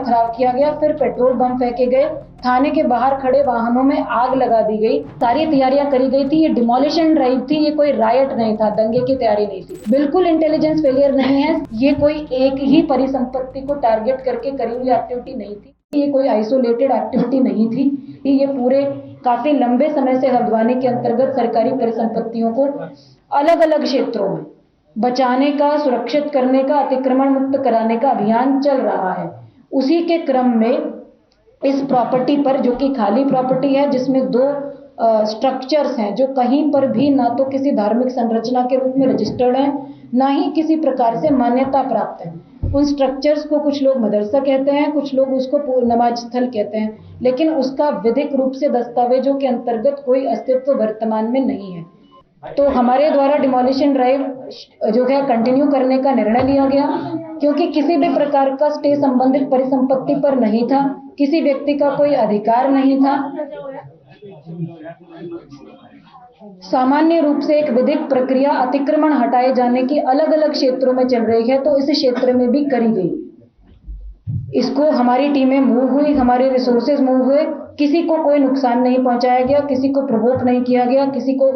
पथराव किया गया, फिर पेट्रोल बम फेंके गए, थाने के बाहर खड़े वाहनों में आग लगा दी गई। सारी तैयारियां करी गई थी। ये डिमोलिशन ड्राइव थी, ये कोई रायट नहीं था, दंगे की तैयारी नहीं थी। बिल्कुल इंटेलिजेंस फेलियर नहीं है। ये कोई एक ही परिसंपत्ति को टारगेट करके करी हुई एक्टिविटी नहीं थी। ये कोई आइसोलेटेड एक्टिविटी नहीं थी। ये पूरे काफी लंबे समय से हल्द्वानी के अंतर्गत सरकारी परिसंपत्तियों को अलग अलग क्षेत्रों में बचाने का, सुरक्षित करने का, अतिक्रमण मुक्त कराने का अभियान चल रहा है। उसी के क्रम में इस प्रॉपर्टी पर, जो कि खाली प्रॉपर्टी है, जिसमें 2 स्ट्रक्चर्स हैं जो कहीं पर भी ना तो किसी धार्मिक संरचना के रूप में रजिस्टर्ड हैं, ना ही किसी प्रकार से मान्यता प्राप्त है। उन स्ट्रक्चर्स को कुछ लोग मदरसा कहते हैं, कुछ लोग उसको नमाज स्थल कहते हैं, लेकिन उसका विधिक रूप से दस्तावेजों के अंतर्गत कोई अस्तित्व वर्तमान में नहीं है। तो हमारे द्वारा डिमोलिशन ड्राइव जो है कंटिन्यू करने का निर्णय लिया गया, क्योंकि किसी भी प्रकार का स्टे संबंधित परिसंपत्ति पर नहीं था, किसी व्यक्ति का कोई अधिकार नहीं था। सामान्य रूप से एक विधिक प्रक्रिया अतिक्रमण हटाए जाने की अलग अलग क्षेत्रों में चल रही है, तो इस क्षेत्र में भी करी गई। इसको हमारी टीमें मूव हुई, हमारे रिसोर्सेज मूव हुए, किसी को कोई नुकसान नहीं पहुंचाया गया, किसी को प्रोवोक नहीं किया गया, किसी को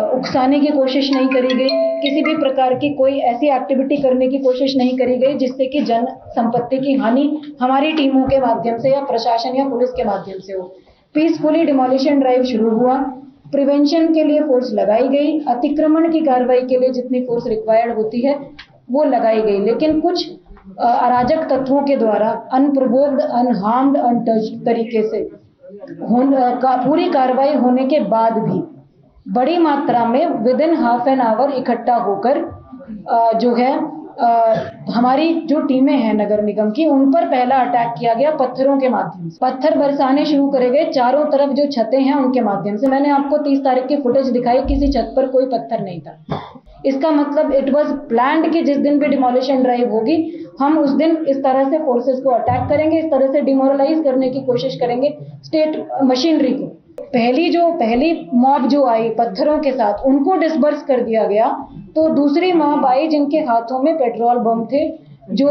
उकसाने की कोशिश नहीं करी गई, किसी भी प्रकार की कोई ऐसी एक्टिविटी करने की कोशिश नहीं करी गई जिससे कि जन संपत्ति की हानि हमारी टीमों के माध्यम से या प्रशासन या पुलिस के माध्यम से हो। पीसफुली डिमोलिशन ड्राइव शुरू हुआ। प्रिवेंशन के लिए फोर्स लगाई गई, अतिक्रमण की कार्रवाई के लिए जितनी फोर्स रिक्वायर्ड होती है वो लगाई गई, लेकिन कुछ अराजक तत्वों के द्वारा अनप्रोवोक्ड, अनहार्म्ड, अनटच्ड तरीके से पूरी कार्रवाई होने के बाद भी बड़ी मात्रा में with in half an hour इकट्ठा होकर जो है हमारी जो टीमें हैं नगर निगम की, उन पर पहला अटैक किया गया पत्थरों के माध्यम से। पत्थर बरसाने शुरू करे गए चारों तरफ जो छतें हैं उनके माध्यम से। मैंने आपको 30 तारीख की फुटेज दिखाई, किसी छत पर कोई पत्थर नहीं था। इसका मतलब इट वाज प्लान्ड कि जिस दिन भी डिमोलिशन ड्राइव होगी हम उस दिन इस तरह से फोर्सेस को अटैक करेंगे, इस तरह से डिमोरलाइज करने की कोशिश करेंगे स्टेट मशीनरी को। पहली मॉब जो आई पत्थरों के साथ, उनको डिसबर्स कर दिया गया, तो दूसरी मॉब आई जिनके हाथों में पेट्रोल बम थे, जो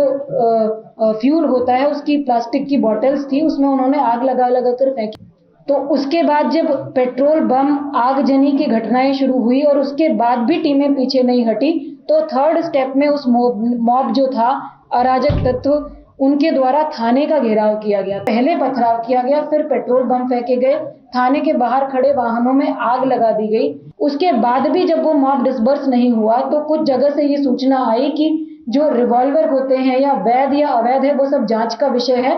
फ्यूल होता है उसकी प्लास्टिक की बॉटल्स थी, उसमें उन्होंने आग लगा कर फेंकी। तो उसके बाद जब पेट्रोल बम आगजनी की घटनाएं शुरू हुई और उसके बाद भी टीमें पीछे नहीं हटी, तो थर्ड स्टेप में उस मॉब जो था, अराजक तत्व, उनके द्वारा थाने का घेराव किया गया। पहले पथराव किया गया, फिर पेट्रोल बम फेंके गए, थाने के बाहर खड़े वाहनों में आग लगा दी गई। उसके बाद भी जब वो मॉब डिसबर्स नहीं हुआ तो कुछ जगह से ये सूचना आई कि जो रिवॉल्वर होते हैं या वैध या अवैध है वो सब जांच का विषय है।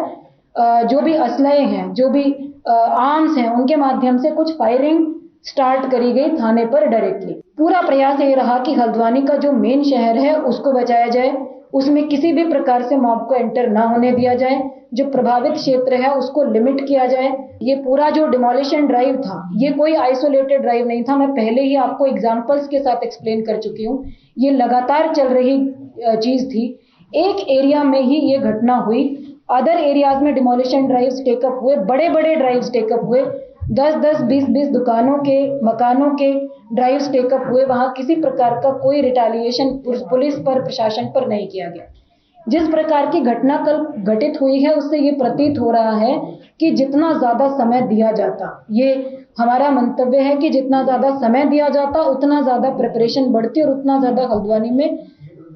जो भी असलहे हैं, जो भी आर्म्स हैं, उनके माध्यम से कुछ फायरिंग स्टार्ट करी गई थाने पर डायरेक्टली। पूरा प्रयास ये रहा कि हल्द्वानी का जो मेन शहर है उसको बचाया जाए, उसमें किसी भी प्रकार से मॉब को एंटर ना होने दिया जाए, जो प्रभावित क्षेत्र है उसको लिमिट किया जाए। ये पूरा जो डिमोलिशन ड्राइव था ये कोई आइसोलेटेड ड्राइव नहीं था, मैं पहले ही आपको एग्जांपल्स के साथ एक्सप्लेन कर चुकी हूँ। ये लगातार चल रही चीज थी। एक एरिया में ही ये घटना हुई, अदर एरियाज में डिमोलिशन ड्राइव्स टेकअप हुए, बड़े बड़े ड्राइव्स टेकअप हुए, 10-10, 20-20 दुकानों के, मकानों के ड्राइव्स टेकअप हुए। वहां किसी प्रकार का कोई रिटेलिएशन पुलिस पर, प्रशासन पर नहीं किया गया। जिस प्रकार की घटना कल घटित हुई है उससे ये प्रतीत हो रहा है कि जितना ज्यादा समय दिया जाता, ये हमारा मंतव्य है कि जितना ज्यादा समय दिया जाता उतना ज्यादा प्रिपरेशन बढ़ती और उतना ज्यादा हल्द्वानी में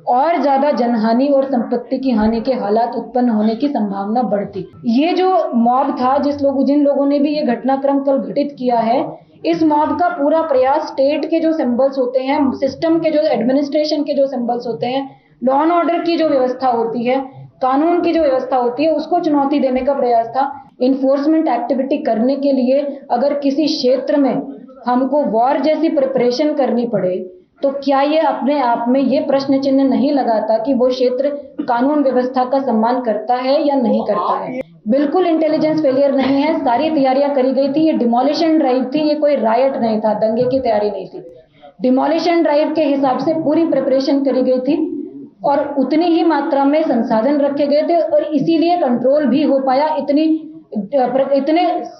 और ज्यादा जनहानि और संपत्ति की हानि के हालात उत्पन्न होने की संभावना बढ़ती। ये जो मॉब था, जिन लोगों ने भी ये घटनाक्रम कल घटित किया है, इस मॉब का पूरा प्रयास स्टेट के जो सिंबल्स होते हैं, सिस्टम के जो एडमिनिस्ट्रेशन के जो सिंबल्स होते हैं, लॉ एंड ऑर्डर की जो व्यवस्था होती है, कानून की जो व्यवस्था होती है, उसको चुनौती देने का प्रयास था। इन्फोर्समेंट एक्टिविटी करने के लिए अगर किसी क्षेत्र में हमको वॉर जैसी प्रिपरेशन करनी पड़े तो क्या ये अपने आप में ये प्रश्न चिन्ह नहीं लगाता कि वो क्षेत्र कानून व्यवस्था का सम्मान करता है या नहीं करता है। बिल्कुल इंटेलिजेंस फेलियर नहीं है, सारी तैयारियां करी गई थी। ये डिमोलिशन ड्राइव थी, ये कोई रायट नहीं था, दंगे की तैयारी नहीं थी। डिमोलिशन ड्राइव के हिसाब से पूरी प्रिपरेशन करी गई थी और उतनी ही मात्रा में संसाधन रखे गए थे और इसीलिए कंट्रोल भी हो पाया। इतने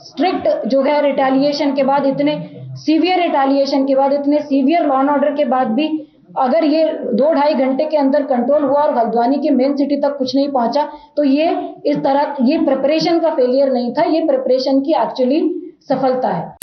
स्ट्रिक्ट जो है रिटेलिएशन के बाद, इतने सीवियर रिटेलिएशन के बाद, इतने सीवियर लॉ एंड ऑर्डर के बाद भी अगर ये 2-2.5 घंटे के अंदर कंट्रोल हुआ और हल्द्वानी के मेन सिटी तक कुछ नहीं पहुंचा, तो ये प्रिपरेशन का फेलियर नहीं था, ये प्रिपरेशन की एक्चुअली सफलता है।